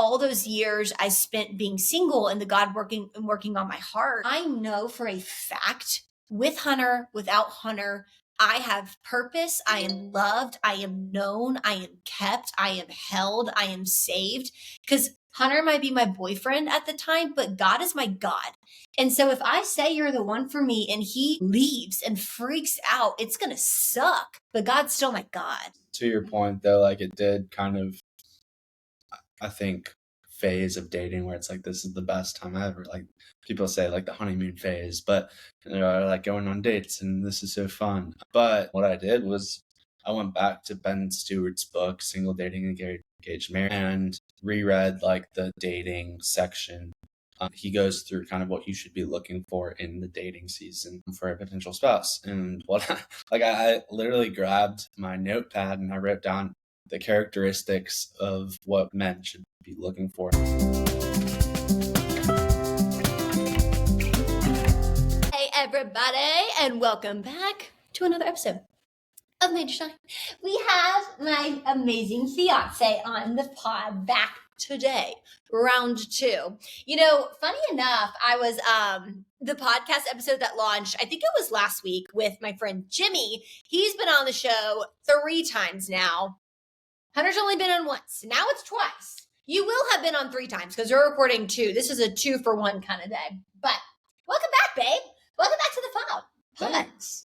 all those years I spent being single and the God working on my heart, I know for a fact, with Hunter, without Hunter, I have purpose. I am loved. I am known. I am kept. I am held. I am saved. Because Hunter might be my boyfriend at the time, but God is my God. And so if I say you're the one for me and he leaves and freaks out, it's going to suck. But God's still my God. To your point, though, like it did kind of, I think, phase of dating where it's like, this is the best time ever. Like people say like the honeymoon phase, but like going on dates and this is so fun. But what I did was I went back to Ben Stewart's book, Single, Dating, Engaged, Married, and reread like the dating section. He goes through kind of what you should be looking for in the dating season for a potential spouse. And I literally grabbed my notepad and I wrote down the characteristics of what men should be looking for. Hey everybody, and welcome back to another episode of Major Shine. We have my amazing fiance on the pod back today, round 2. You know, funny enough, I was the podcast episode that launched, I think it was last week, with my friend Jimmy. He's been on the show 3 times now. Hunter's only been on once. Now it's twice. You will have been on 3 times because we're recording 2. This is a 2-for-1 kind of day. But welcome back, babe. Welcome back to the pod.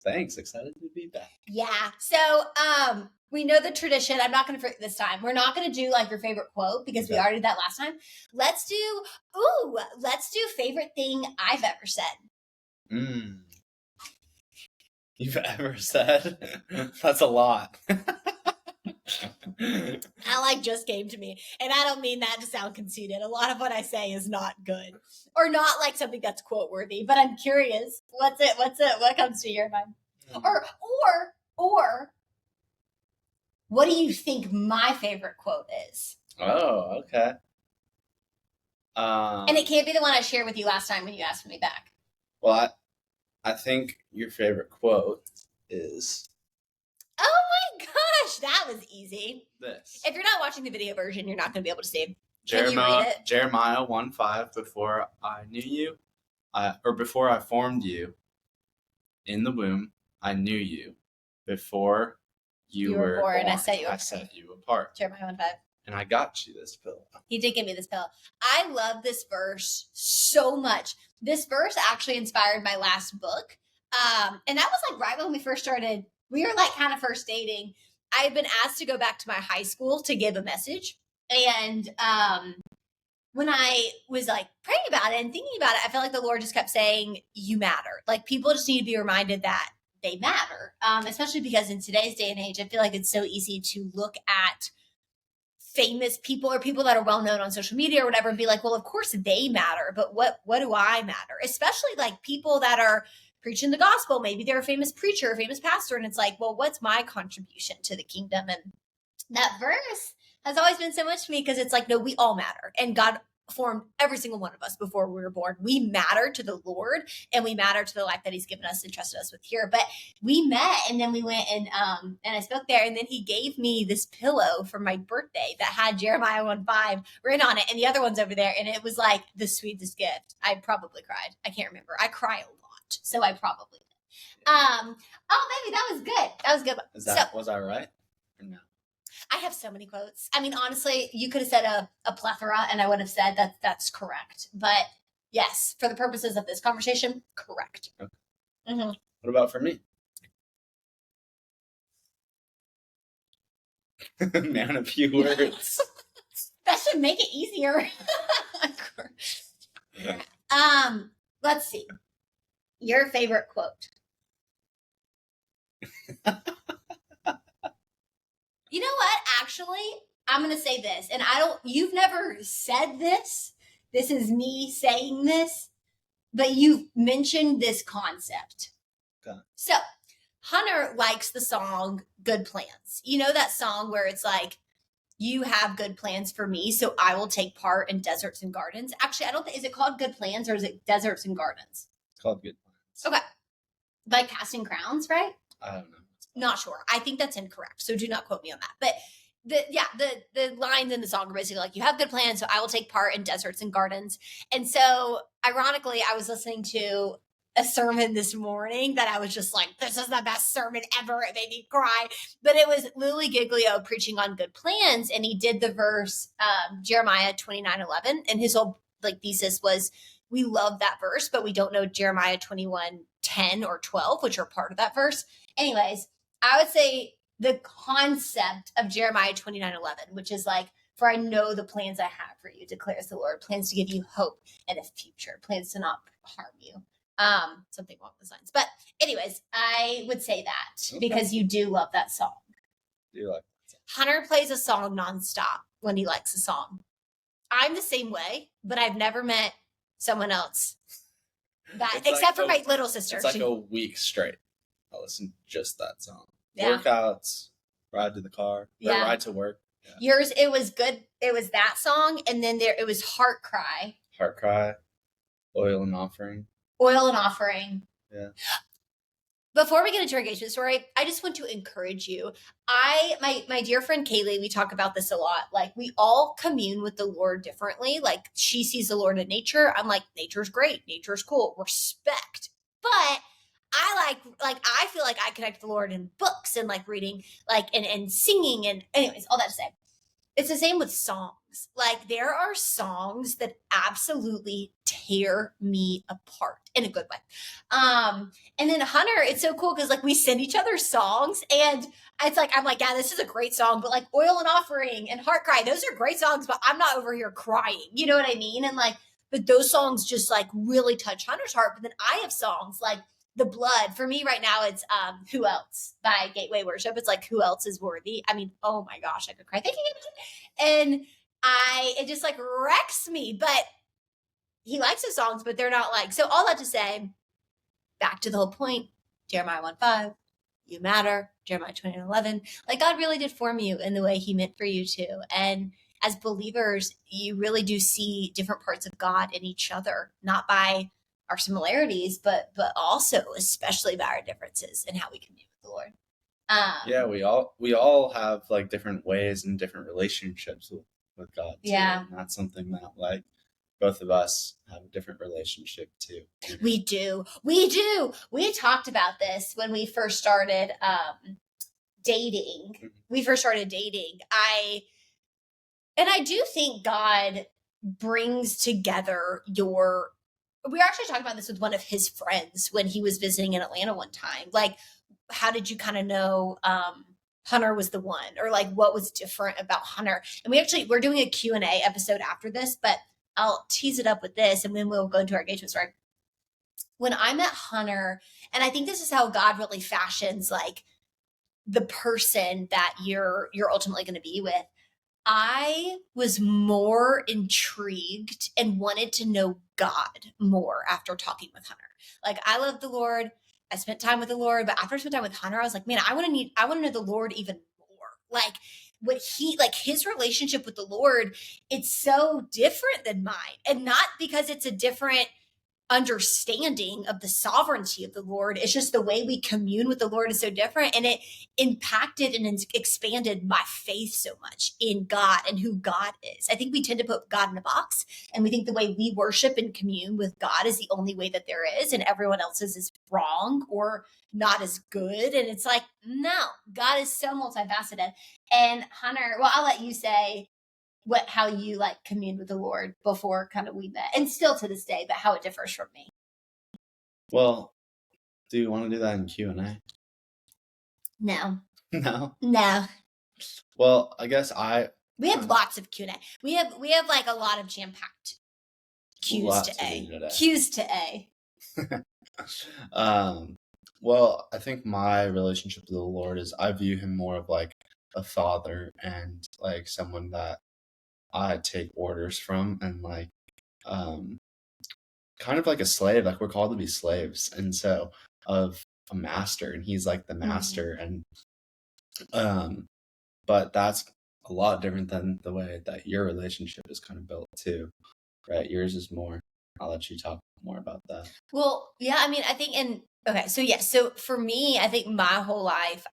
Thanks. Excited to be back. Yeah. So we know the tradition. I'm not going to forget this time. We're not going to do like your favorite quote because we already did that last time. Let's do favorite thing I've ever said. You've ever said? That's a lot. That like just came to me, and I don't mean that to sound conceited. A lot of what I say is not good or not like something that's quote worthy, but I'm curious. What's it? What comes to your mind? Or what do you think my favorite quote is? Oh, okay. And it can't be the one I shared with you last time when you asked me back. Well, I think your favorite quote is... Oh my gosh, that was easy. This. If you're not watching the video version, you're not going to be able to see. Jeremiah 1:5, before I knew you, before I formed you in the womb, I knew you. Before you were born, I set you apart. Jeremiah 1:5. And I got you this pillow. He did give me this pillow. I love this verse so much. This verse actually inspired my last book. And that was like right when we first started. We were like kind of first dating. I had been asked to go back to my high school to give a message. And when I was like praying about it and thinking about it, I felt like the Lord just kept saying, you matter. Like people just need to be reminded that they matter. Especially because in today's day and age, I feel like it's so easy to look at famous people or people that are well known on social media or whatever and be like, well, of course they matter. But what do I matter? Especially like people that are preaching the gospel. Maybe they're a famous preacher, a famous pastor. And it's like, well, what's my contribution to the kingdom? And that verse has always been so much to me because it's like, no, we all matter. And God formed every single one of us before we were born. We matter to the Lord and we matter to the life that he's given us and trusted us with here. But we met and then we went and I spoke there and then he gave me this pillow for my birthday that had Jeremiah 1:5 written on it and the other one's over there. And it was like the sweetest gift. I probably cried. I can't remember. I cry a lot. So I probably did. Oh, baby, that was good. That was good. Was I right or no? I have so many quotes. I mean, honestly, you could have said a plethora and I would have said that that's correct. But yes, for the purposes of this conversation, correct. Okay. Mm-hmm. What about for me? Man, a few words. That should make it easier. Let's see. Your favorite quote. You know what? Actually, I'm going to say this. And you've never said this. This is me saying this. But you've mentioned this concept. Okay. So, Hunter likes the song Good Plans. You know that song where it's like, you have good plans for me, so I will take part in deserts and gardens. Actually, I don't think, is it called Good Plans or is it Deserts and Gardens? It's called Good Plans. Okay. Like Casting Crowns, right? I don't know. Not sure. I think that's incorrect. So do not quote me on that. But the lines in the song are basically like, you have good plans, so I will take part in deserts and gardens. And so ironically, I was listening to a sermon this morning that I was just like, this is the best sermon ever. It made me cry. But it was Louis Giglio preaching on good plans, and he did the verse Jeremiah 29:11, and his whole like thesis was, we love that verse, but we don't know Jeremiah 21:10 or 12, which are part of that verse. Anyways, I would say the concept of Jeremiah 29:11, which is like, for I know the plans I have for you, declares the Lord, plans to give you hope and a future, plans to not harm you. Something along those lines. But anyways, I would say that because you do love that song. You like that song? Hunter plays a song nonstop when he likes a song. I'm the same way, but I've never met someone else that, except for my little sister. It's like a week straight. I listen to just that song. Yeah. Workouts, ride to the car, ride to work. Yeah. Yours, it was good. It was that song, and then it was Heart Cry. Heart Cry, Oil and Offering. Oil and Offering. Yeah. Before we get into our engagement story, I just want to encourage you. My dear friend Kaylee, we talk about this a lot. Like, we all commune with the Lord differently. Like, she sees the Lord in nature. I'm like, nature's great. Nature's cool. Respect. But I I feel like I connect with the Lord in books and like reading, like, and singing, and anyways, all that to say. It's the same with songs. Like, there are songs that absolutely tear me apart in a good way. And then Hunter, it's so cool because like we send each other songs, and it's like, I'm like, yeah, this is a great song, but like Oil and Offering and Heart Cry, those are great songs, but I'm not over here crying. You know what I mean? And like, but those songs just like really touch Hunter's heart. But then I have songs like The Blood. For me right now, it's Who Else by Gateway Worship. It's like, who else is worthy? I mean, oh my gosh, I could cry thinking of it. And it just like wrecks me. But he likes his songs, but they're not like, so all that to say, back to the whole point, Jeremiah 1:5, you matter, Jeremiah 29:11. Like, God really did form you in the way he meant for you to. And as believers, you really do see different parts of God in each other, not by our similarities, but also especially by our differences in how we commune with the Lord. Yeah, we all have like different ways and different relationships with God too. Yeah. And that's something that like both of us have a different relationship too. We do. We talked about this when we first started dating. I do think God brings together your. We were actually talking about this with one of his friends when he was visiting in Atlanta one time. Like, how did you kind of know Hunter was the one, or like what was different about Hunter? And we're doing a Q&A episode after this, but I'll tease it up with this, and then we'll go into our engagement story. When I met Hunter, and I think this is how God really fashions like the person that you're ultimately going to be with, I was more intrigued and wanted to know God more after talking with Hunter. Like, I love the Lord. I spent time with the Lord, but after I spent time with Hunter, I was like, man, I want to know the Lord even more. Like, his relationship with the Lord, it's so different than mine. And not because it's a different understanding of the sovereignty of the Lord. It's just the way we commune with the Lord is so different. And it impacted and expanded my faith so much in God and who God is. I think we tend to put God in a box, and we think the way we worship and commune with God is the only way that there is, and everyone else's is wrong or not as good. And it's like, no, God is so multifaceted. And Hunter, well, I'll let you say how you like commune with the Lord before kind of we met, and still to this day, but how it differs from me. Well, do you want to do that in Q&A? No. No. Well, I guess we have lots of Q&A. We have like a lot of jam-packed Q's to A. Well, I think my relationship with the Lord is, I view him more of like a father and like someone that I take orders from, and like kind of like a slave. Like, we're called to be slaves, and so of a master, and he's like the master. And but that's a lot different than the way that your relationship is kind of built too, right? Yours is more. I'll let you talk more about that. Well, yeah, I mean, I think so for me, I think my whole life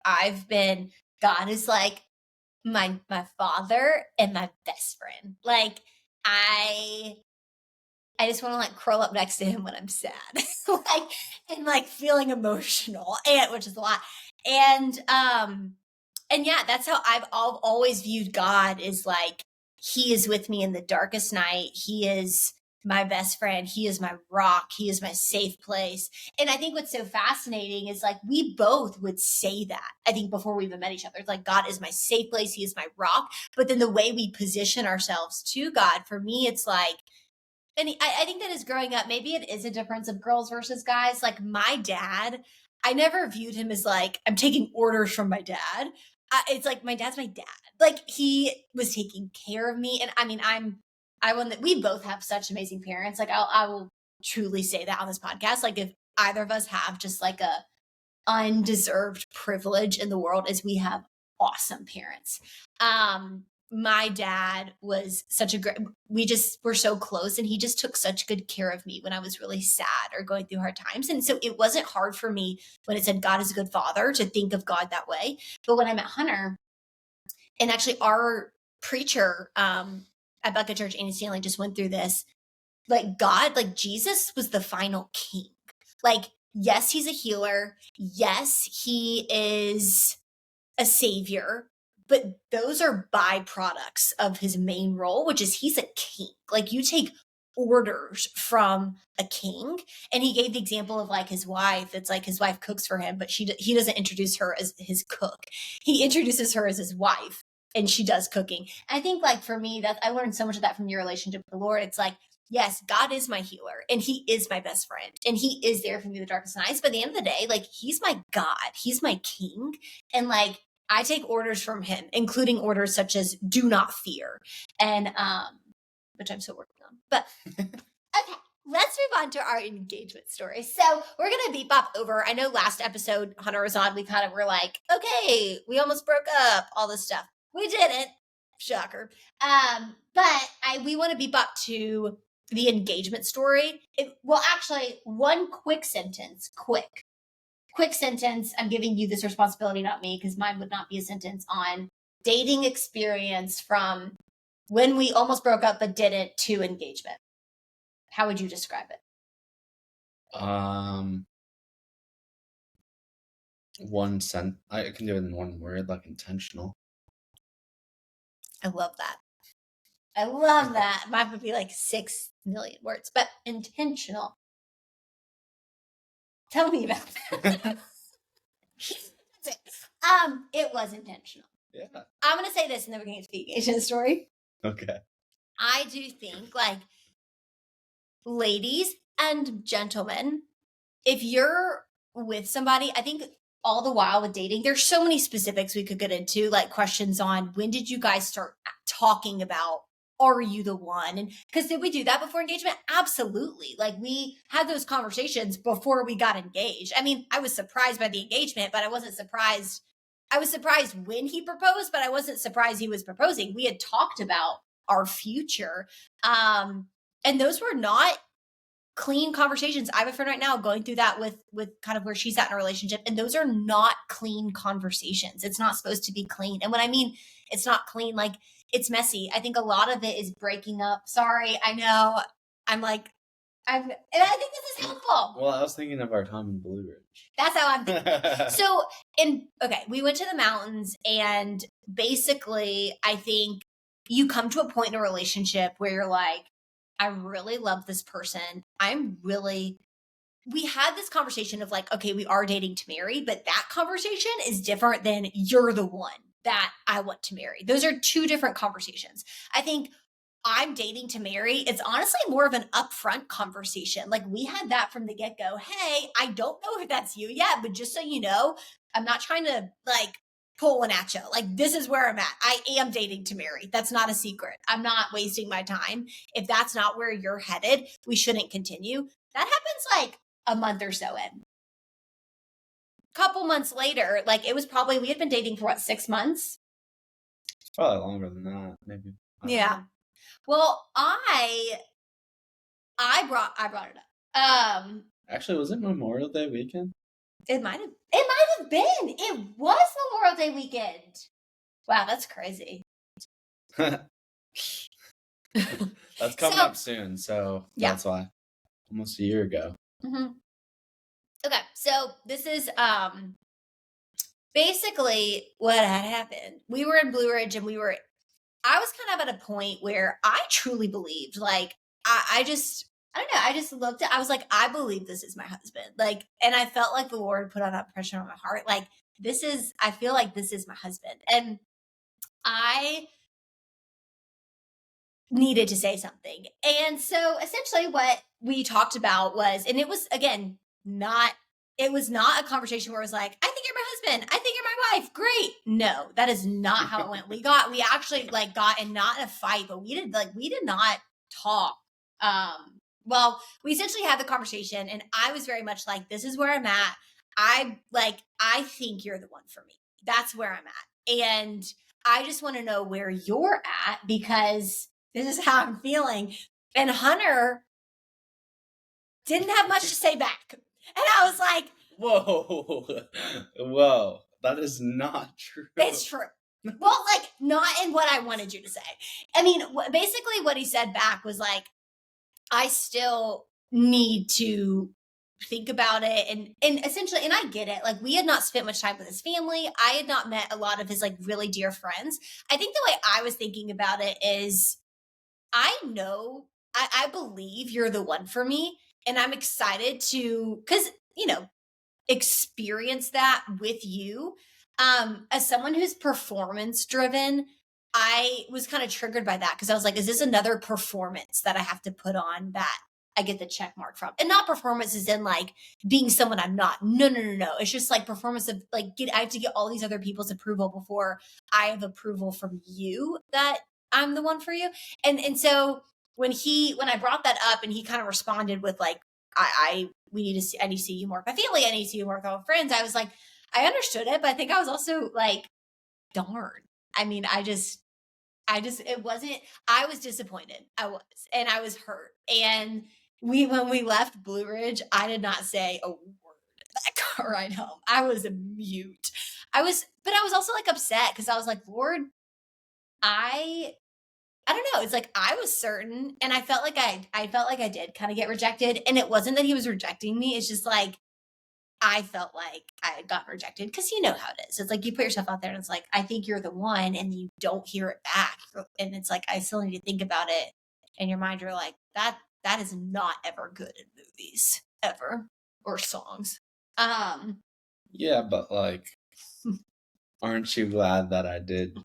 God is like my father and my best friend. Like I just want to like curl up next to him when I'm sad, like and like feeling emotional, and which is a lot. And yeah, that's how I've always viewed God, is like He is with me in the darkest night. He is my best friend. He is my rock. He is my safe place. And I think what's so fascinating is like we both would say that, I think, before we even met each other. It's like, God is my safe place. He is my rock. But then the way we position ourselves to God, for me, it's like, and I think that as growing up, maybe it is a difference of girls versus guys. Like my dad, I never viewed him as like, I'm taking orders from my dad. It's like, my dad's my dad. Like he was taking care of me. And I mean, we both have such amazing parents. Like I will truly say that on this podcast. Like if either of us have just like a undeserved privilege in the world, is we have awesome parents. My dad was such a great, we just were so close, and he just took such good care of me when I was really sad or going through hard times. And so it wasn't hard for me when it said God is a good father to think of God that way. But when I met Hunter, and actually our preacher at Bucket Church, Annie Stanley, just went through this, like God, like Jesus was the final king. Like, yes, he's a healer. Yes, he is a savior, but those are byproducts of his main role, which is he's a king. Like you take orders from a king. And he gave the example of like his wife. It's like his wife cooks for him, but he doesn't introduce her as his cook. He introduces her as his wife, and she does cooking. And I think like for me, that I learned so much of that from your relationship with the Lord. It's like, yes, God is my healer, and he is my best friend, and he is there for me the darkest nights. But at the end of the day, like he's my God, he's my king. And like I take orders from him, including orders such as do not fear. And which I'm still working on. But okay, let's move on to our engagement story. So we're gonna beep bop over. I know last episode Hunter was on, we kind of were like, okay, we almost broke up, all this stuff. We didn't. Shocker. But we want to beep up to the engagement story. Well, actually, one quick sentence. Quick sentence. I'm giving you this responsibility, not me, because mine would not be a sentence, on dating experience from when we almost broke up but didn't to engagement. How would you describe it? I can do it in one word, like intentional. I love that. I love that. Mine would be like 6 million words, but intentional. Tell me about that. That's it. It was intentional. Yeah. I'm gonna say this, and then we're gonna get to the engagement story. Okay. I do think, like, ladies and gentlemen, if you're with somebody, I think all the while with dating, there's so many specifics we could get into, like questions on when did you guys start talking about, are you the one? And because did we do that before engagement? Absolutely. Like we had those conversations before we got engaged. I mean, I was surprised by the engagement, but I wasn't surprised. I was surprised when he proposed, but I wasn't surprised he was proposing. We had talked about our future. And those were not clean conversations. I have a friend right now going through that with kind of where she's at in a relationship, and those are not clean conversations. It's not supposed to be clean. And when I mean it's not clean, like it's messy. I think a lot of it is breaking up. Sorry, I know. And I think this is helpful. Well, I was thinking of our time in Blue Ridge. That's how I'm thinking. So, we went to the mountains, and basically, I think you come to a point in a relationship where you're like, I really love this person. We had this conversation of like, okay, we are dating to marry, but that conversation is different than you're the one that I want to marry. Those are two different conversations. I think I'm dating to marry, it's honestly more of an upfront conversation. Like we had that from the get-go. Hey, I don't know if that's you yet, but just so you know, I'm not trying to like pull one at you. Like this is where I'm at. I am dating to marry. That's not a secret. I'm not wasting my time. If that's not where you're headed, we shouldn't continue. That happens like a month or so in. Couple months later, like it was probably, we had been dating for what, 6 months? Probably longer than that, maybe. Yeah. Well, I brought it up. Actually, was it Memorial Day weekend? It might have been. It was Memorial Day weekend. Wow, that's crazy. That's coming So up soon, so yeah. that's why. Almost a year ago. Mhm. Okay, so this is basically what had happened. We were in Blue Ridge and I was kind of at a point where I truly believed, like, I don't know, I just looked at, I was like, I believe this is my husband. Like, and I felt like the Lord put on that pressure on my heart. Like, I feel like this is my husband. And I needed to say something. And so essentially what we talked about was, and it was again, it was not a conversation where it was like, I think you're my husband. I think you're my wife. Great. No, that is not how it went. We actually like got in not in a fight, but we did not talk. Well, we essentially had the conversation and I was very much like, this is where I'm at. I think you're the one for me. That's where I'm at. And I just want to know where you're at because this is how I'm feeling. And Hunter didn't have much to say back. And I was like, Whoa. Whoa. That is not true. it's true. Well, like, not in what I wanted you to say. I mean, basically, what he said back was like, I still need to think about it and essentially, and I get it, like we had not spent much time with his family. I had not met a lot of his like really dear friends. I think the way I was thinking about it is I know, I believe you're the one for me. And I'm excited to, because, experience that with you. As someone who's performance driven, I was kind of triggered by that because I was like, is this another performance that I have to put on that I get the check mark from? And not performance is in like being someone I'm not. No, no, no, no. It's just like performance of like I have to get all these other people's approval before I have approval from you that I'm the one for you. And so when I brought that up and he kind of responded with like, I need to see you more with my family. I need to see you more with my friends. I was like, I understood it, but I think I was also like, darn. I mean, it wasn't, I was disappointed. I was, and I was hurt. And when we left Blue Ridge, I did not say a word that car ride home. I was a mute. But I was also like upset because I was like, Lord, I don't know. It's like I was certain and I felt like I did kind of get rejected. And it wasn't that he was rejecting me. It's just like I felt like I had gotten rejected because you know how it is. It's like you put yourself out there and it's like, I think you're the one and you don't hear it back. And it's like I still need to think about it. In your mind, you're like, that is not ever good in movies, ever. Or songs. Yeah, but like, aren't you glad that I did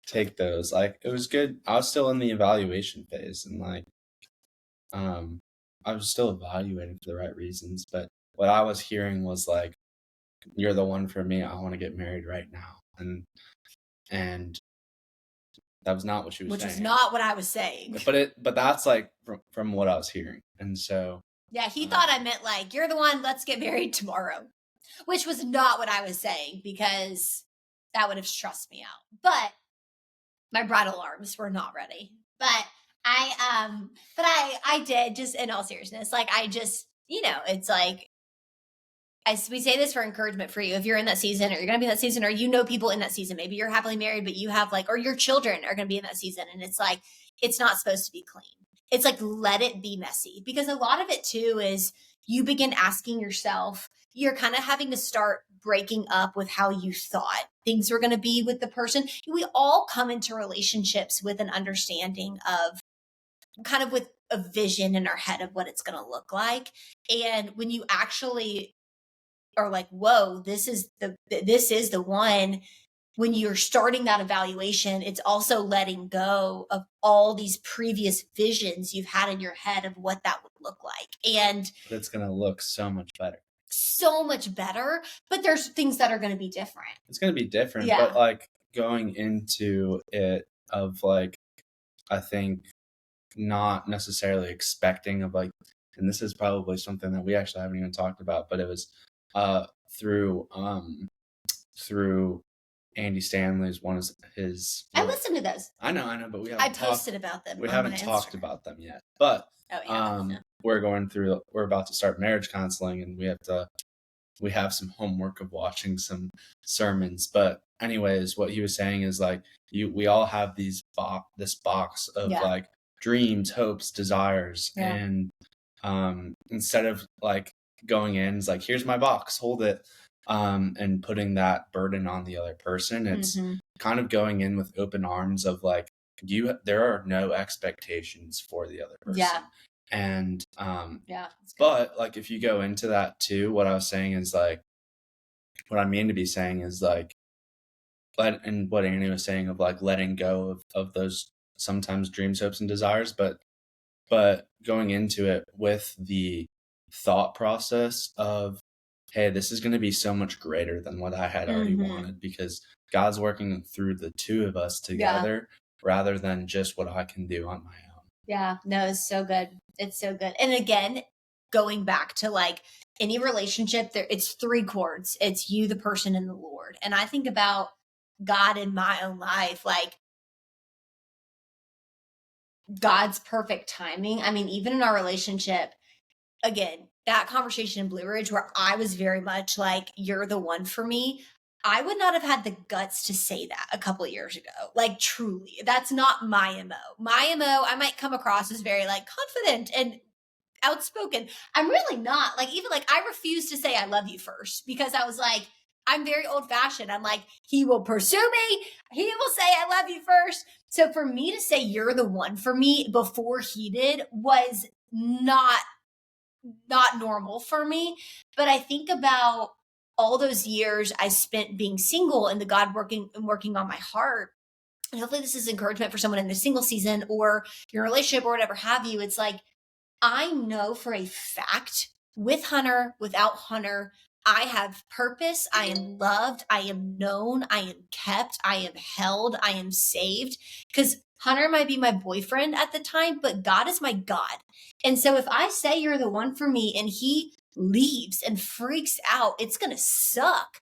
take those? Like, it was good. I was still in the evaluation phase and like, I was still evaluating for the right reasons, but what I was hearing was like, you're the one for me. I want to get married right now. And that was not what she was which saying. was not what I was saying. But that's like from what I was hearing. And so yeah, he thought I meant like, you're the one, let's get married tomorrow, which was not what I was saying because that would have stressed me out. But my bridal arms were not ready. But I did, just in all seriousness, like I just, it's like we say this for encouragement for you. If you're in that season or you're going to be in that season or you know people in that season, maybe you're happily married, but you have like, or your children are going to be in that season. And it's like, it's not supposed to be clean. It's like, let it be messy because a lot of it too is you begin asking yourself, you're kind of having to start breaking up with how you thought things were going to be with the person. We all come into relationships with an understanding of kind of with a vision in our head of what it's going to look like. And when you actually are like, whoa, this is the one. When you're starting that evaluation, it's also letting go of all these previous visions you've had in your head of what that would look like. And it's going to look so much better. So much better, but there's things that are going to be different. It's going to be different, yeah. But like going into it of like, I think not necessarily expecting of like, and this is probably something that we actually haven't even talked about, but it was through Andy Stanley's one of his. I listened to those. I know, but we haven't. I posted about them. We haven't talked about them yet, but we're about to start marriage counseling, and we have some homework of watching some sermons. But anyways, what he was saying is like we all have this box of Yeah. like dreams, hopes, desires, Yeah. and instead of like going in, it's like, here's my box, hold it, and putting that burden on the other person. It's kind of going in with open arms of like, there are no expectations for the other person. Yeah. And Yeah. but like if you go into that too, what I was saying is like, what I mean to be saying is like, and what Annie was saying of like letting go of those sometimes dreams, hopes, and desires, but going into it with the thought process of, hey, this is going to be so much greater than what I had already wanted, because God's working through the two of us together rather than just what I can do on my own. Yeah, no, it's so good. It's so good. And again, going back to like any relationship, it's three chords. It's you, the person, and the Lord. And I think about God in my own life, like God's perfect timing. I mean, even in our relationship, again, that conversation in Blue Ridge where I was very much like, you're the one for me. I would not have had the guts to say that a couple of years ago. Like, truly, that's not my MO. My MO, I might come across as very like confident and outspoken. I'm really not. Like, even like, I refuse to say I love you first because I was like, I'm very old fashioned. I'm like, he will pursue me. He will say I love you first. So for me to say you're the one for me before he did was not normal for me. But I think about all those years I spent being single and the God working on my heart. And hopefully this is encouragement for someone in the single season or your relationship or whatever have you. It's like, I know for a fact with Hunter, without Hunter, I have purpose. I am loved. I am known. I am kept. I am held. I am saved. Because Hunter might be my boyfriend at the time, but God is my God. And so if I say you're the one for me and he leaves and freaks out, it's going to suck.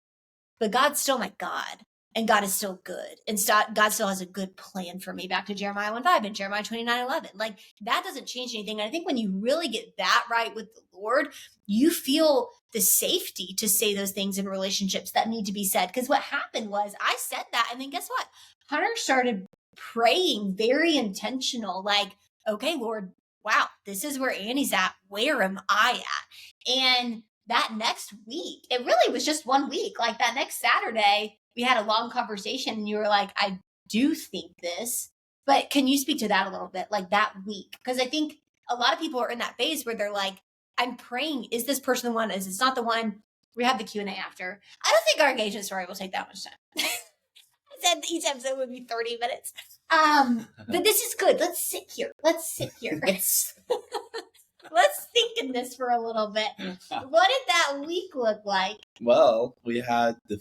But God's still my God. And God is still good. And God still has a good plan for me. Back to Jeremiah 1:5 and Jeremiah 29:11. Like, that doesn't change anything. And I think when you really get that right with the Lord, you feel the safety to say those things in relationships that need to be said. Because what happened was I said that. And then guess what? Hunter started praying, very intentional, like, okay, Lord, wow, this is where Annie's at. Where am I at? And that next week, it really was just 1 week. Like that next Saturday, we had a long conversation and you were like, I do think this, but can you speak to that a little bit? Like that week? Because I think a lot of people are in that phase where they're like, I'm praying, is this person the one? Is this not the one? We have the Q&A after. I don't think our engagement story will take that much time. I said each episode would be 30 minutes. But this is good. Let's sit here. Let's think in this for a little bit. What did that week look like? Well, we had the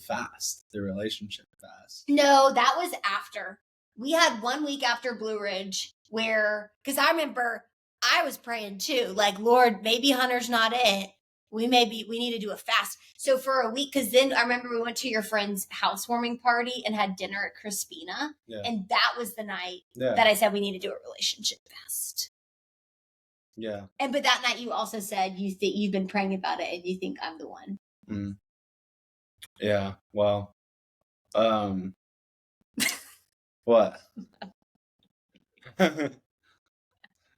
relationship fast. No, that was after. We had 1 week after Blue Ridge where, because I remember I was praying too, like, Lord, maybe Hunter's not it. We need to do a fast. So for a week, because then I remember we went to your friend's housewarming party and had dinner at Crispina. Yeah. And that was the night that I said we need to do a relationship fast. Yeah. But that night you also said you've been praying about it and you think I'm the one. Mm. Yeah. Well, what? It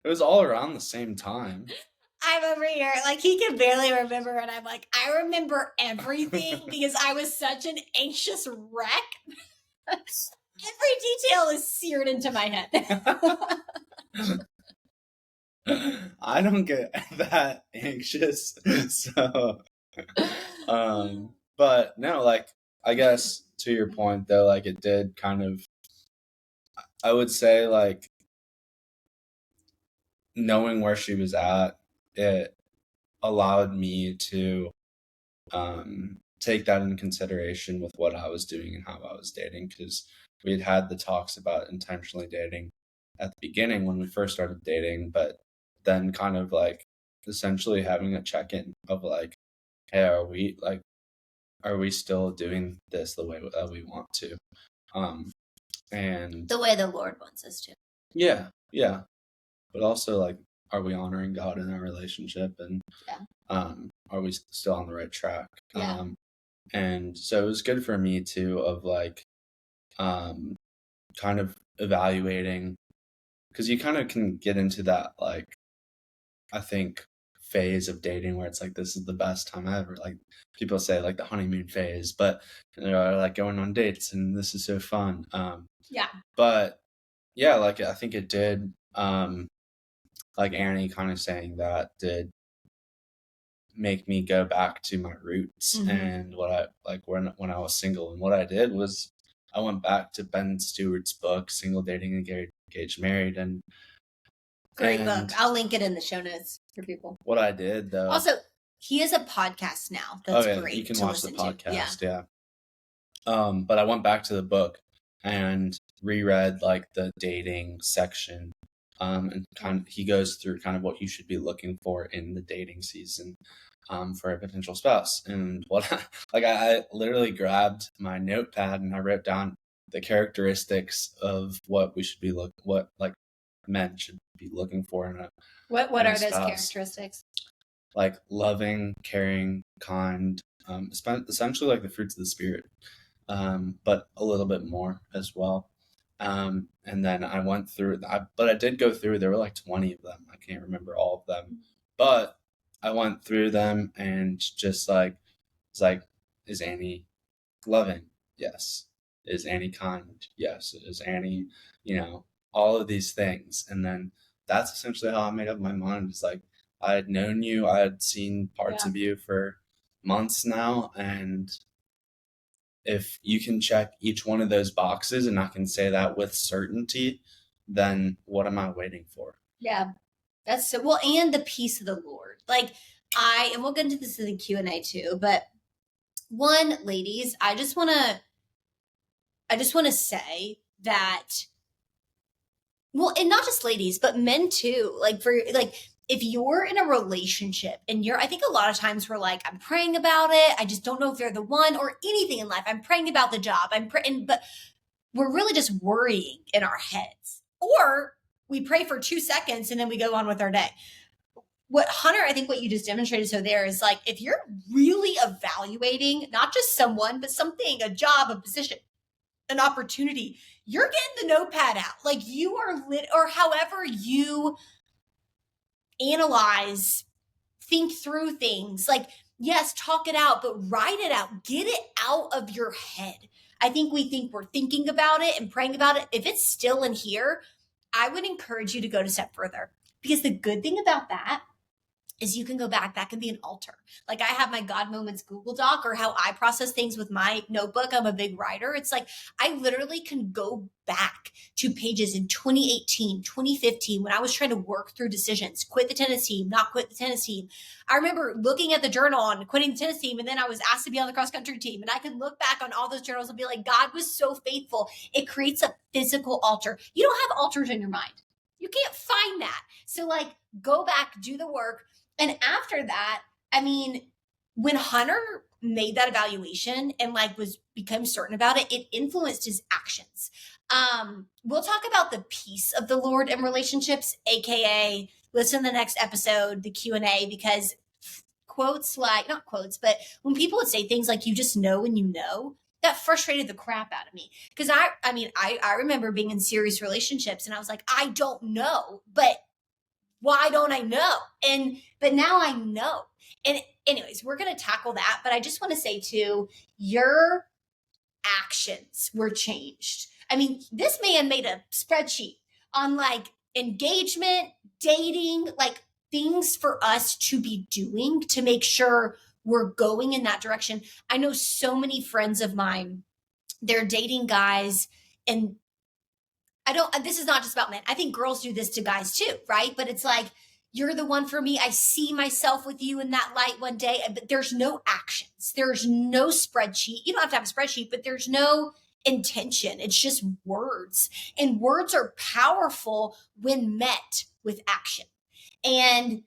was all around the same time. I'm over here, like, he can barely remember, and I'm like, I remember everything because I was such an anxious wreck. Every detail is seared into my head. I don't get that anxious, so but no, like, I guess to your point though, like, it did kind of, I would say, like, knowing where she was at, it allowed me to take that into consideration with what I was doing and how I was dating, because we had the talks about intentionally dating at the beginning when we first started dating, but then kind of like essentially having a check-in of like, hey, are we still doing this the way that we want to, and the way the Lord wants us to. Yeah, but also, like, are we honoring God in our relationship, and are we still on the right track? And so it was good for me too, of like kind of evaluating, because you kind of can get into that, like, I think, phase of dating where it's like, this is the best time ever. Like, people say, like, the honeymoon phase, but like going on dates and this is so fun. Yeah. But yeah, like, I think it did, like Annie kind of saying that did make me go back to my roots and what I like when I was single. And what I did was I went back to Ben Stewart's book, Single, Dating, Engaged, Married, Great book. and I'll link it in the show notes for people. what I did though. Also, he has a podcast now. That's yeah, great. you can to watch the listen to. podcast. Yeah. But I went back to the book and reread like the dating section. And he goes through kind of what you should be looking for in the dating season, for a potential spouse. And I literally grabbed my notepad and I wrote down the characteristics of what we should be what like men should be looking for in a What in a are those spouse. characteristics? Like loving, caring, kind, essentially like the fruits of the spirit, but a little bit more as well. And then I went through, but I did go through, there were like 20 of them. I can't remember all of them, but I went through them and just like, it's like, is Annie loving? Yes. Is Annie kind? Yes. Is Annie, all of these things. And then that's essentially how I made up my mind. It's like, I had known you, I had seen parts of you for months now, and if you can check each one of those boxes and I can say that with certainty, then what am I waiting for? Yeah, that's so well. And the peace of the Lord. Like and we'll get into this in the Q&A too, but one, ladies, I just want to say that, well, and not just ladies, but men too. Like if you're in a relationship and I think a lot of times we're like, I'm praying about it. I just don't know if they're the one, or anything in life. I'm praying about the job. I'm praying, but we're really just worrying in our heads. Or we pray for 2 seconds and then we go on with our day. What Hunter, I think what you just demonstrated so there is like, if you're really evaluating not just someone, but something, a job, a position, an opportunity, you're getting the notepad out. Like you are or however you analyze, think through things. Like, yes, talk it out, but write it out. Get it out of your head. I think we think we're thinking about it and praying about it. If it's still in here, I would encourage you to go a step further, because the good thing about that is you can go back. That can be an altar. Like I have my God Moments Google Doc, or how I process things with my notebook. I'm a big writer. It's like I literally can go back to pages in 2018, 2015, when I was trying to work through decisions, quit the tennis team, not quit the tennis team. I remember looking at the journal on quitting the tennis team, and then I was asked to be on the cross country team. And I could look back on all those journals and be like, God was so faithful. It creates a physical altar. You don't have altars in your mind. You can't find that. So like go back, do the work. And after that, I mean, when Hunter made that evaluation and like become certain about it, it influenced his actions. We'll talk about the peace of the Lord in relationships, aka listen to the next episode, the Q&A, because quotes like, not quotes, but when people would say things like, you just know when you know, that frustrated the crap out of me. Because I remember being in serious relationships and I was like, I don't know, but why don't I know? But now I know. And anyways, we're going to tackle that. But I just want to say too, your actions were changed. I mean, this man made a spreadsheet on like engagement, dating, like things for us to be doing to make sure we're going in that direction. I know so many friends of mine, they're dating guys, and this is not just about men. I think girls do this to guys too, right? But it's like, you're the one for me. I see myself with you in that light one day, but there's no actions. There's no spreadsheet. You don't have to have a spreadsheet, but there's no intention. It's just words. And words are powerful when met with action. And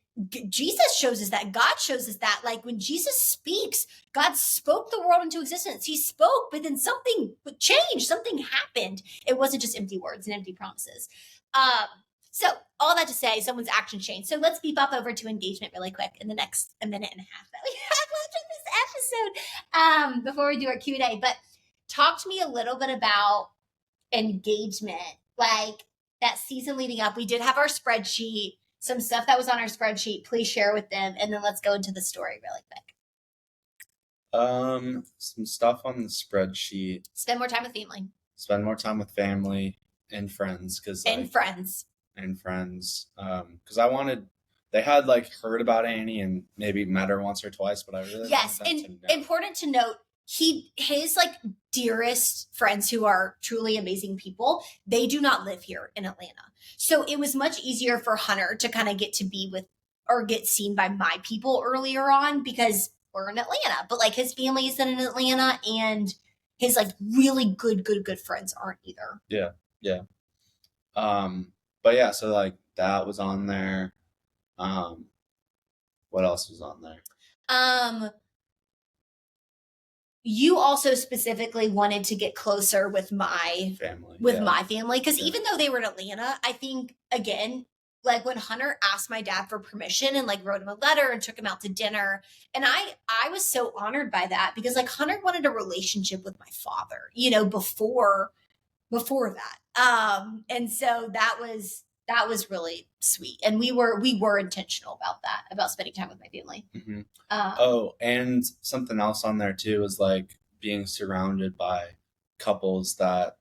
Jesus shows us that. God shows us that. Like when Jesus speaks, God spoke the world into existence. He spoke, but then something changed. Something happened. It wasn't just empty words and empty promises. So all that to say, someone's action changed. So let's beep up over to engagement really quick in the next minute and a half that we have left in this episode, before we do our Q&A. But talk to me a little bit about engagement, like that season leading up. We did have our spreadsheet, some stuff that was on our spreadsheet. Please share with them, and then let's go into the story really quick. Some stuff on the spreadsheet. Spend more time with family. Spend more time with family and friends, and friends. Because they had like heard about Annie and maybe met her once or twice, but I really yes, and important to note, his like dearest friends who are truly amazing people, they do not live here in Atlanta. So it was much easier for Hunter to kind of get to be with or get seen by my people earlier on because we're in Atlanta, but like his family isn't in Atlanta and his like really good friends aren't either. Yeah. But yeah, so like that was on there. What else was on there? You also specifically wanted to get closer with my family. My family, because even though they were in Atlanta, I think again, like when Hunter asked my dad for permission and like wrote him a letter and took him out to dinner, and I was so honored by that because like Hunter wanted a relationship with my father, you know, before that. And so that was really sweet, and we were intentional about that, about spending time with my family. Mm-hmm. And something else on there too is like being surrounded by couples that,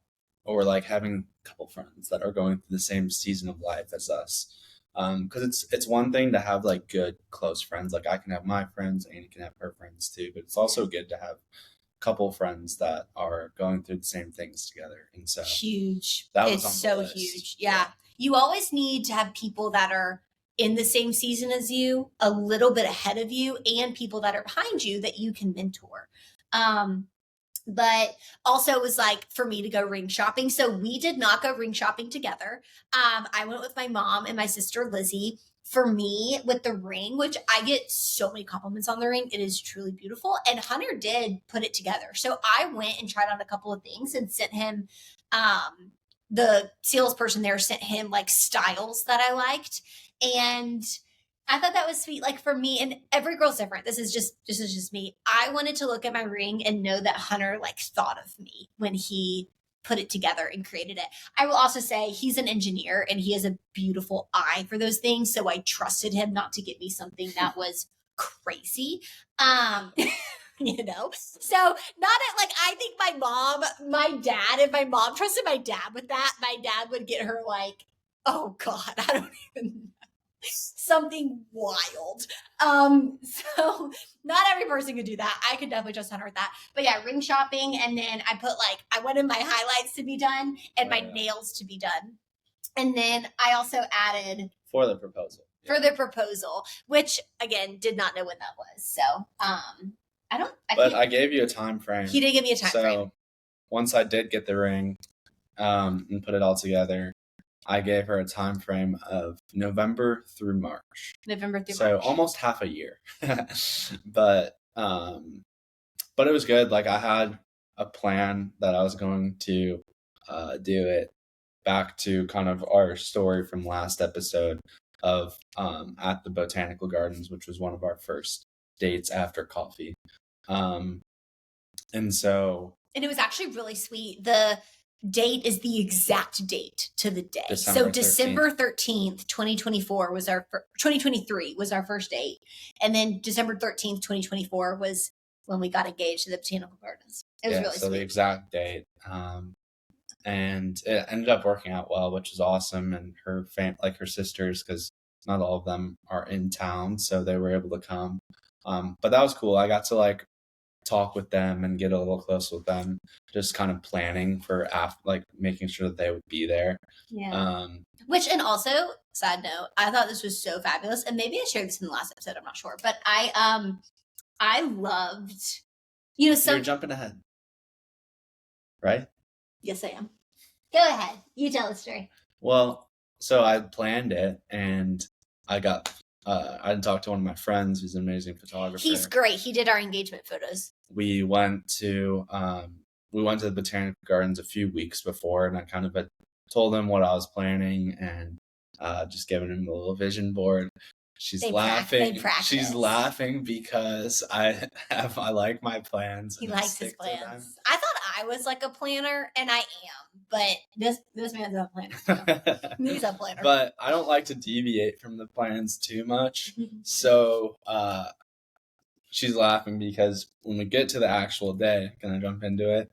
or like having a couple friends that are going through the same season of life as us. Because it's one thing to have like good close friends, like I can have my friends, Annie can have her friends too, but it's also good to have couple friends that are going through the same things together. And so huge. It's so huge. Yeah. You always need to have people that are in the same season as you, a little bit ahead of you, and people that are behind you that you can mentor. But also it was like for me to go ring shopping. So we did not go ring shopping together. I went with my mom and my sister Lizzie. For me, with the ring, which I get so many compliments on the ring, it is truly beautiful. And Hunter did put it together. So I went and tried on a couple of things and sent him, the salesperson there sent him like styles that I liked. And I thought that was sweet. Like for me, and every girl's different. This is just me. I wanted to look at my ring and know that Hunter like thought of me when he put it together and created it. I will also say he's an engineer and he has a beautiful eye for those things. So I trusted him not to get me something that was crazy. You know, so not at like, I think my dad, if my mom trusted my dad with that, my dad would get her like, oh God, I don't even know. Something wild. So not every person could do that. I could definitely trust Hunter with that. But yeah, ring shopping, and then I wanted my highlights to be done and my nails to be done. And then I also added for the proposal. Which again did not know what that was. So I gave you a time frame. He did give me a time frame. So once I did get the ring and put it all together, I gave her a time frame of November through March. So almost half a year. But it was good. Like I had a plan that I was going to do it back to kind of our story from last episode of at the Botanical Gardens, which was one of our first dates after coffee. And it was actually really sweet. The date is the exact date to the day. December 13th, 2024 was 2023 was our first date. And then December 13th, 2024 was when we got engaged at the Botanical Gardens. It was really sweet. The exact date. And it ended up working out well, which is awesome. And her her sisters, because not all of them are in town, so they were able to come. But that was cool. I got to like talk with them and get a little close with them, just kind of planning for making sure that they would be there. Yeah. Which, and also side note, I thought this was so fabulous, and maybe I shared this in the last episode, I'm not sure, but I loved, you're jumping ahead, right? Yes, I am. Go ahead, you tell the story. Well, so I planned it, and I talked to one of my friends who's an amazing photographer. He's great. He did our engagement photos. We went to the Botanical Gardens a few weeks before, and I kind of told him what I was planning and just giving him a little vision board. She's laughing. She's laughing because I like my plans. He likes his plans. I thought I was like a planner, and I am, but this man's a planner too. He's a planner. But I don't like to deviate from the plans too much. So she's laughing because when we get to the actual day, gonna jump into it.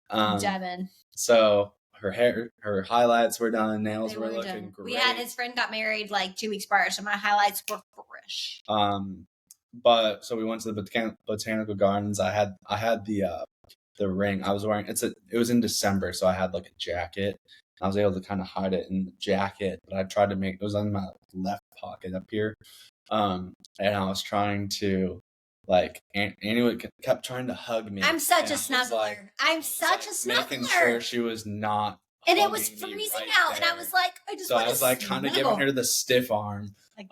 Dive in. So her highlights were done, nails were looking done. great. We had his friend got married like 2 weeks prior, so my highlights were fresh. But so we went to the botanical gardens. I had the ring. I was wearing it was in December, so I had like a jacket. I was able to kind of hide it in the jacket, but I tried to make it was on my left pocket up here. And I was trying to like Annie kept trying to hug me. I'm such a snuggler. I'm such a snuggler. Making sure she was not. And it was freezing out, and I was like, I just want to. So I was like, kind of giving her the stiff arm. Like,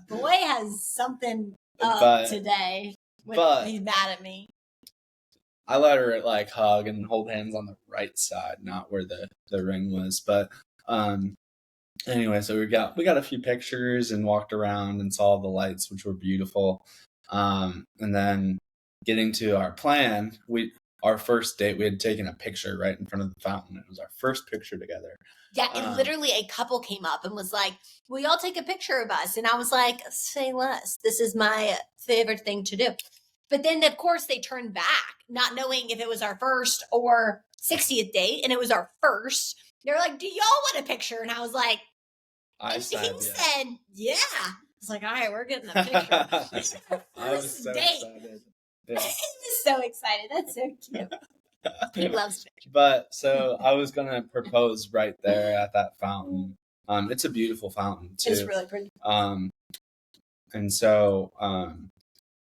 boy has something up today. He's mad at me. I let her like hug and hold hands on the right side, not where the ring was. But anyway, so we got a few pictures and walked around and saw the lights, which were beautiful. And then getting to our plan, our first date, we had taken a picture right in front of the fountain. It was our first picture together. Yeah, and literally a couple came up and was like, will y'all take a picture of us? And I was like, say less. This is my favorite thing to do. But then, of course, they turned back, not knowing if it was our first or 60th date, and it was our first. They were like, do y'all want a picture? And I was like, he said, yeah. I was like, all right, we're getting a picture. I was so excited. Yeah. He's so excited. That's so cute. He loves pictures. But so I was gonna propose right there at that fountain. It's a beautiful fountain too. It's really pretty. And so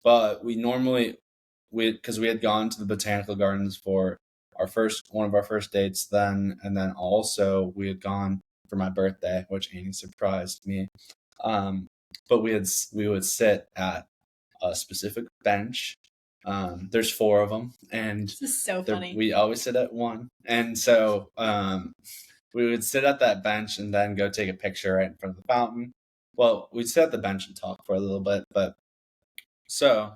but because we had gone to the botanical gardens for one of our first dates then, and then also we had gone for my birthday, which Annie surprised me. But we would sit at a specific bench. There's 4 of them, and this is so funny. We always sit at one, and so we would sit at that bench and then go take a picture right in front of the fountain. Well, we'd sit at the bench and talk for a little bit, but so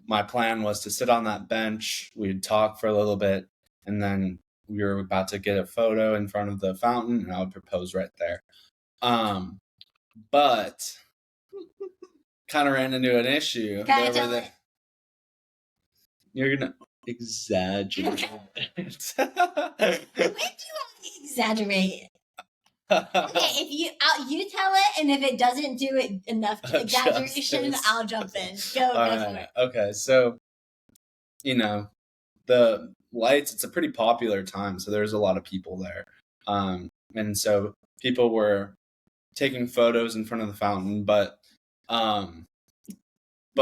my plan was to sit on that bench, we'd talk for a little bit, and then we were about to get a photo in front of the fountain, and I would propose right there. But kind of ran into an issue. You're gonna exaggerate. When do I exaggerate? Okay, if you tell it, and if it doesn't do it enough exaggeration, I'll jump in. Go for it. Okay, so the lights. It's a pretty popular time, so there's a lot of people there, and so people were taking photos in front of the fountain, but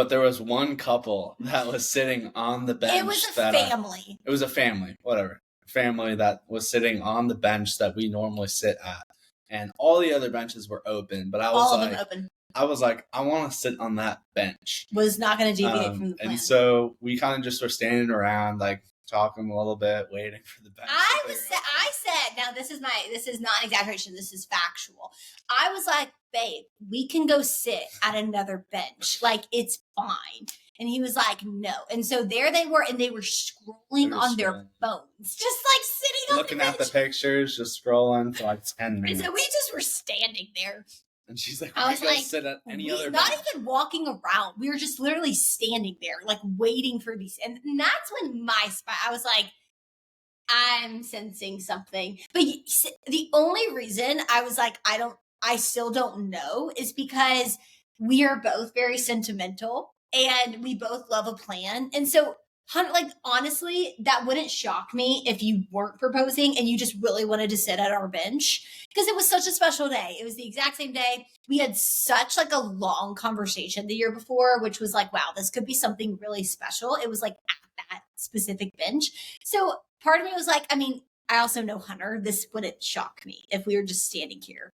there was one couple that was sitting on the bench. It was a family. It was a family, whatever. Family that was sitting on the bench that we normally sit at. And all the other benches were open, but I was like, I want to sit on that bench. Was not going to deviate from the plan. And so we kind of just were standing around, like talking a little bit, waiting for the bench. I said, now this is not an exaggeration. This is factual. I was like, babe, we can go sit at another bench. Like, it's fine. And he was like, no. And so there they were, and they were scrolling on their phones, just like sitting on the bench. Looking at the pictures, just scrolling for like 10 minutes. And so we just were standing there. And she's like, I was like, sit at any other not bench. even walking around. We were just literally standing there, like waiting for these. And that's when I was like, I'm sensing something. But the only reason I was like, I still don't know is because we are both very sentimental and we both love a plan. And so, like, honestly, that wouldn't shock me if you weren't proposing and you just really wanted to sit at our bench, because it was such a special day. It was the exact same day. We had such like a long conversation the year before, which was like, wow, this could be something really special. It was like at that specific bench. So part of me was like, I mean, I also know Hunter. This wouldn't shock me if we were just standing here.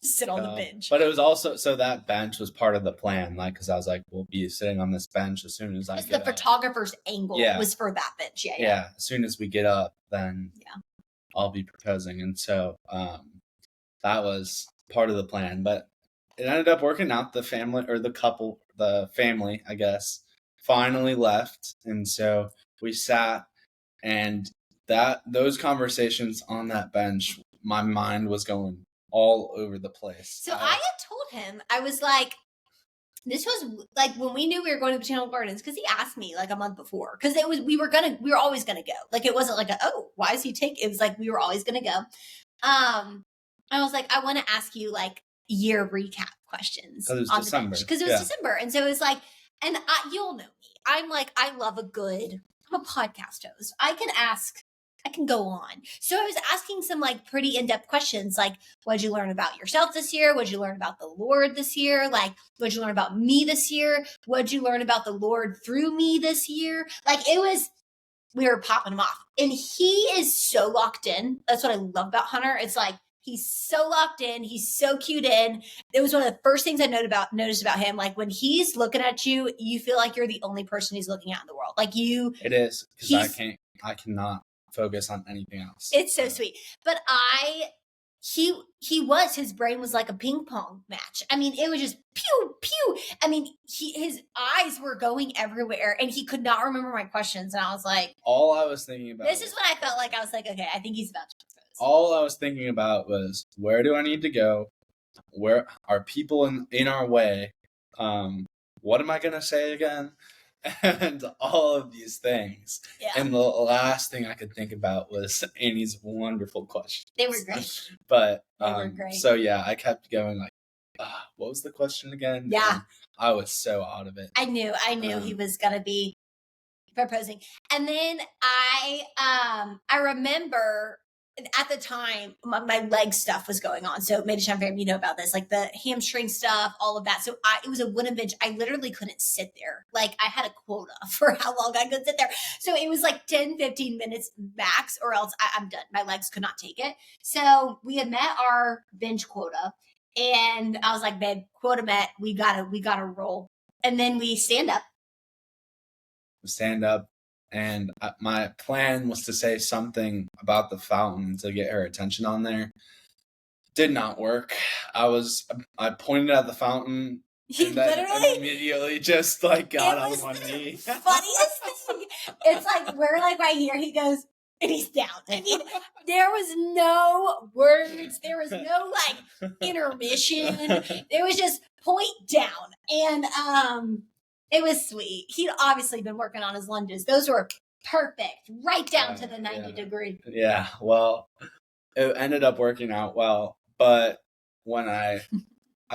Sit on the bench. But it was also, so that bench was part of the plan, like, because I was like, we'll be sitting on this bench as soon as I get the photographer's angle was for that bench. Yeah. As soon as we get up, then I'll be proposing. And so that was part of the plan. But it ended up working out. The family, I guess, finally left, and so we sat, and those conversations on that bench, my mind was going all over the place. So I had told him, I was like, this was like when we knew we were going to Botanical Gardens, because he asked me like a month before, because we were always gonna go. Like, it wasn't like why is he taking? It was like we were always gonna go. I was like, I want to ask you like year recap questions because it was on December. the bench, because it was December, and so it was like, and you'll know me. I'm like, I love I'm a podcast host. I can go on. So I was asking some like pretty in-depth questions, like, what'd you learn about yourself this year? What'd you learn about the Lord this year? Like, what'd you learn about me this year? What'd you learn about the Lord through me this year? Like, we were popping him off. And he is so locked in. That's what I love about Hunter. It's like, he's so locked in. He's so cued in. It was one of the first things I noticed about him. Like, when he's looking at you, you feel like you're the only person he's looking at in the world. Like, it is, because I cannot focus on anything else. It's so sweet. But his brain was like a ping pong match. I mean, it was just pew, pew. I mean, his eyes were going everywhere, and he could not remember my questions. And I was like, all I was thinking about, this is what I felt like. I was like, okay, I think he's about to propose. All I was thinking about was, where do I need to go? Where are people in our way? What am I going to say again? And all of these things. Yeah. And the last thing I could think about was Annie's wonderful questions. They were great. But they were great. So yeah, I kept going like, what was the question again? Yeah. And I was so out of it. I knew he was gonna be proposing. And then I remember at the time my leg stuff was going on. So maybe Sean Fairham, you know about this, like the hamstring stuff, all of that. So it was a wooden bench. I literally couldn't sit there. Like, I had a quota for how long I could sit there. So it was like 10, 15 minutes max, or else I'm done. My legs could not take it. So we had met our bench quota, and I was like, babe, quota met. We gotta roll. And then we stand up. And my plan was to say something about the fountain to get her attention on there. Did not work. I pointed at the fountain. He and then literally immediately just like got on one knee. Funniest thing. It's like, we're like right here. He goes, and he's down. I mean, there was no words. There was no like intermission. There was just point down. And it was sweet. He'd obviously been working on his lunges. Those were perfect, right down to the 90 degree. Yeah, well, it ended up working out well. But when I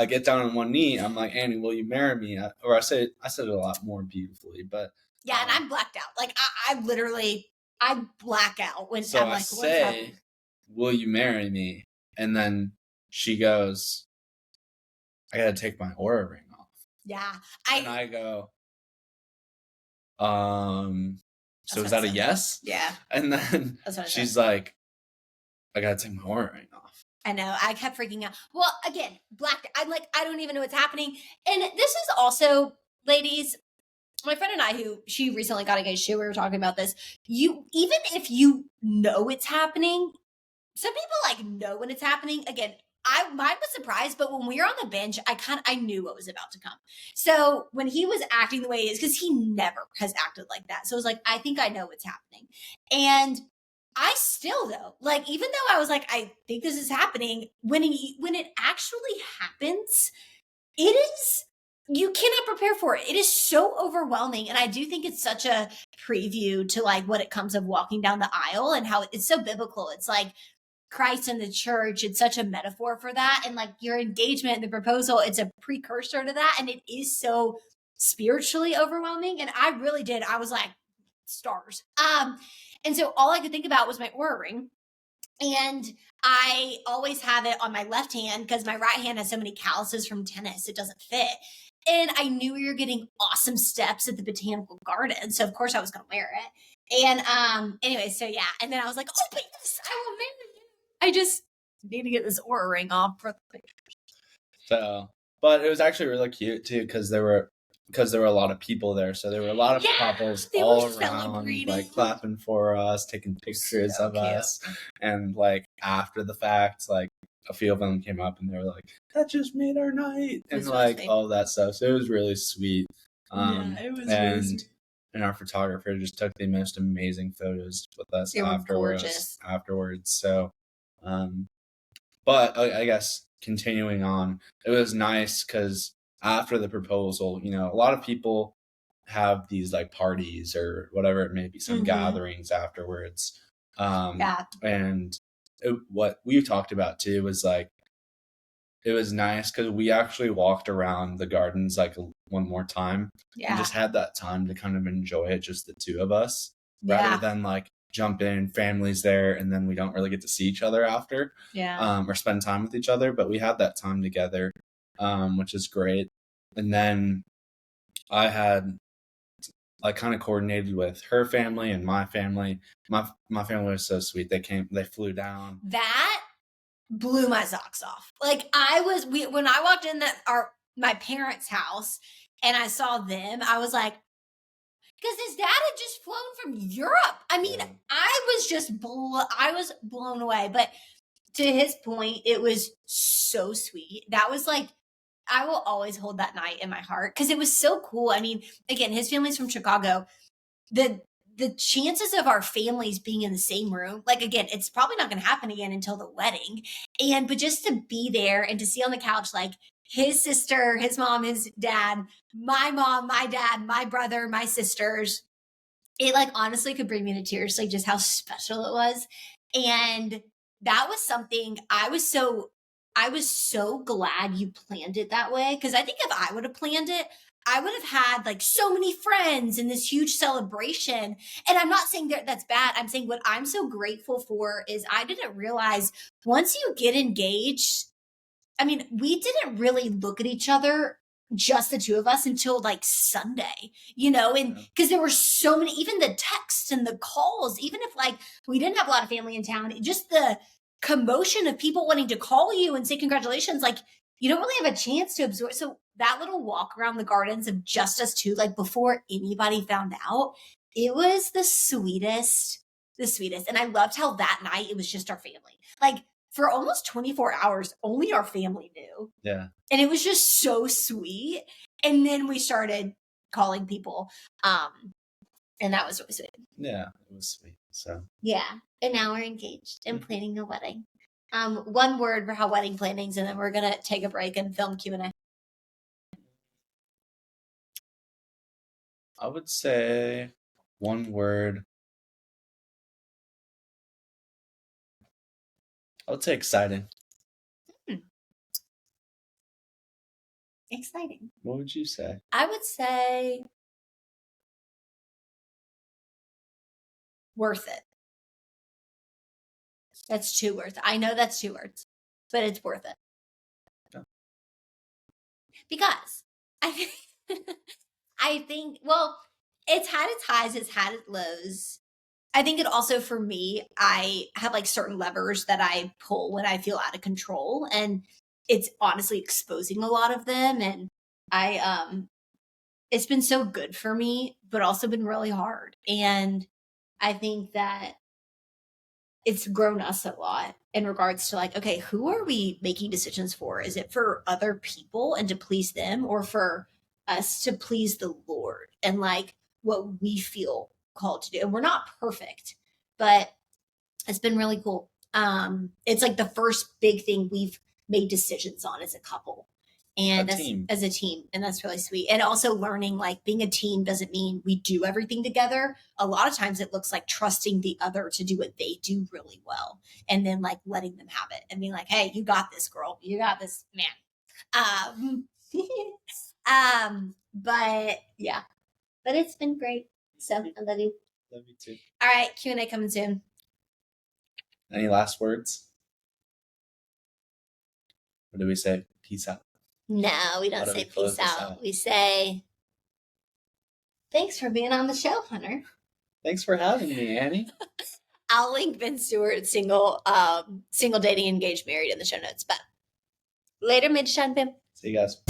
get down on one knee, I'm like, Annie, will you marry me? Or I said it a lot more beautifully, but yeah, and I'm blacked out. Like, I black out when so I'm like, I say, will you marry me? And then she goes, I gotta take my aura ring off. Yeah. And I go, so is that a yes? Yeah. And then she's like, I gotta take my aura ring off. I know. I kept freaking out. Well, again, blacked. I'm like, I don't even know what's happening. And this is also, ladies, my friend and I, who she recently got engaged to, we were talking about this. Even if you know it's happening, some people like know when it's happening. Again, mine was surprised, but when we were on the bench, I knew what was about to come. So when he was acting the way he is, because he never has acted like that. So it was like, I think I know what's happening. And I still, though, like, even though I was like, I think this is happening, when it actually happens, it is, you cannot prepare for it. It is so overwhelming. And I do think it's such a preview to like what it comes of walking down the aisle, and how it's so biblical. It's like Christ and the church. It's such a metaphor for that. And like your engagement and the proposal, it's a precursor to that. And it is so spiritually overwhelming. And I really did. I was like, stars. And so all I could think about was my aura ring. And I always have it on my left hand because my right hand has so many calluses from tennis, it doesn't fit. And I knew we were getting awesome steps at the Botanical Garden. So of course I was going to wear it. And anyway, so yeah. And then I was like, oh, but yes, I will marry you. I just need to get this aura ring off for the pictures. So, but it was actually really cute too, because there were a lot of people there. So there were a lot of couples all around, like clapping for us, taking pictures of us. And like after the fact, like a few of them came up and they were like, that just made our night. And like all that stuff. So it was really sweet. It was and sweet. and our photographer just took the most amazing photos with us They were gorgeous. afterwards. So, but I guess continuing on, it was nice because after the proposal, a lot of people have these like parties or whatever it may be, some gatherings afterwards. Yeah. And what we talked about too was like, it was nice because we actually walked around the gardens like one more time and just had that time to kind of enjoy it, just the two of us, rather than like jump in, families there, and then we don't really get to see each other after, or spend time with each other. But we had that time together, which is great. And then I had like kind of coordinated with her family and my family. My family was so sweet. They flew down. That blew my socks off. Like when I walked in my parents' house and I saw them, I was like, because his dad had just flown from Europe. I mean, I was blown away. But to his point, it was so sweet. That was like, I will always hold that night in my heart because it was so cool. I mean, again, his family's from Chicago. The chances of our families being in the same room, like again, it's probably not going to happen again until the wedding. But just to be there and to see on the couch, like his sister, his mom, his dad, my mom, my dad, my brother, my sisters, it like honestly could bring me to tears, like just how special it was. And that was something I was so glad you planned it that way. Cause I think if I would have planned it, I would have had like so many friends in this huge celebration. And I'm not saying that that's bad. I'm saying what I'm so grateful for is I didn't realize once you get engaged, I mean, we didn't really look at each other, just the two of us, until like Sunday, and because there were so many, even the texts and the calls, even if like we didn't have a lot of family in town, just the commotion of people wanting to call you and say congratulations, like you don't really have a chance to absorb. So that little walk around the gardens of just us two, like before anybody found out, it was the sweetest. And I loved how that night it was just our family. Like for almost 24 hours, only our family knew. Yeah. And it was just so sweet. And then we started calling people. And that was really sweet. Yeah, it was sweet. So yeah. And now we're engaged and planning a wedding. One word for how wedding plannings, and then we're gonna take a break and film Q&A. I would say one word. I would say exciting. Exciting. What would you say? I would say worth it. That's 2 words. I know that's 2 words, but it's worth it. Yeah. Because I think, well, it's had its highs, it's had its lows. I think it also, for me, I have like certain levers that I pull when I feel out of control, and it's honestly exposing a lot of them. And it's been so good for me, but also been really hard. And I think that it's grown us a lot in regards to like, okay, who are we making decisions for? Is it for other people and to please them, or for us to please the Lord and like what we feel called to do? And we're not perfect, but it's been really cool. It's like the first big thing we've made decisions on as a couple. And as a team. And that's really sweet. And also learning like being a team doesn't mean we do everything together. A lot of times it looks like trusting the other to do what they do really well. And then like letting them have it and being like, hey, you got this, girl. You got this, man. But yeah, but it's been great. So I love you. Love you too. All right. Q&A coming soon. Any last words? What do we say? Peace out. No, we don't say peace out. We say, thanks for being on the show, Hunter. Thanks for having me, Annie. I'll link Ben Stewart's single dating, engaged, married in the show notes. But later, Midshine Pim. See you guys.